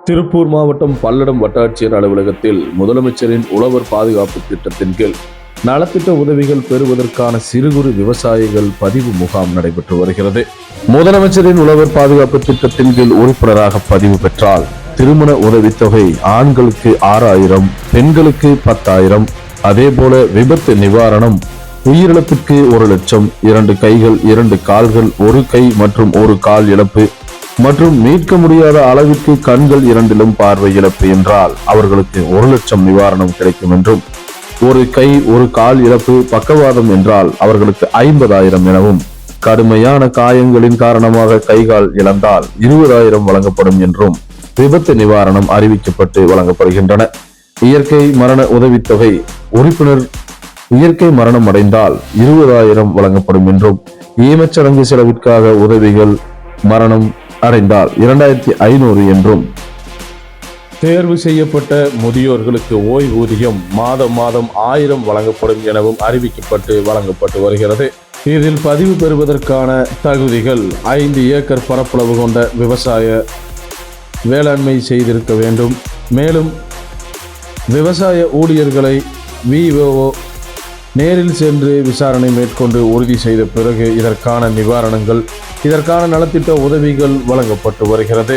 திருப்பூர் மாவட்டம் பல்லடம் வட்டாட்சியர் அலுவலகத்தில் முதலமைச்சரின் உழவர் பாதுகாப்பு திட்டத்தின் கீழ் நலத்திட்ட உதவிகள் பெறுவதற்கான சிறு குறு விவசாயிகள் பதிவு முகாம் நடைபெற்று வருகிறது. முதலமைச்சரின் உழவர் பாதுகாப்பு திட்டத்தின் கீழ் உறுப்பினராக பதிவு பெற்றால் திருமண உதவித்தொகை ஆண்களுக்கு 6,000, பெண்களுக்கு 10,000, அதேபோல விபத்து நிவாரணம், உயிரிழப்பிற்கு 1,00,000, 2 கைகள் 2 கால்கள் 1 கை மற்றும் 1 கால் இழப்பு மற்றும் மீட்க முடியாத அளவிற்கு கண்கள் 2லும் பார்வை இழப்பு என்றால் அவர்களுக்கு 1,00,000 நிவாரணம் கிடைக்கும் என்றும், 1 கை 1 கால் இழப்பு பக்கவாதம் என்றால் அவர்களுக்கு 50,000 எனவும், கடுமையான காயங்களின் காரணமாக கைகால் இழந்தால் 20,000 வழங்கப்படும் என்றும் விபத்து நிவாரணம் அறிவிக்கப்பட்டு வழங்கப்படுகின்றன. இயற்கை மரண உதவித்தொகை உறுப்பினர் இயற்கை மரணம் அடைந்தால் 20,000 வழங்கப்படும் என்றும், ஈமச்சடங்கு செலவிற்காக உதவிகள் மரணம் அடைந்தால் 2,500 என்றும், தேர்வு செய்யப்பட்ட முதியோர்களுக்கு ஓய்வூதியம் மாதம் 1,000 வழங்கப்படும் எனவும் அறிவிக்கப்பட்டு வழங்கப்பட்டு வருகிறது. இதில் பதிவு பெறுவதற்கான தகுதிகள் 5 ஏக்கர் பரப்பளவு கொண்ட விவசாய வேளாண்மை செய்திருக்க வேண்டும். மேலும் விவசாய ஊழியர்களை VOO நேரில் சென்று விசாரணை மேற்கொண்டு உறுதி செய்த பிறகு இதற்கான நிவாரணங்கள், இதற்கான நலத்திட்ட உதவிகள் வழங்கப்பட்டு வருகிறது.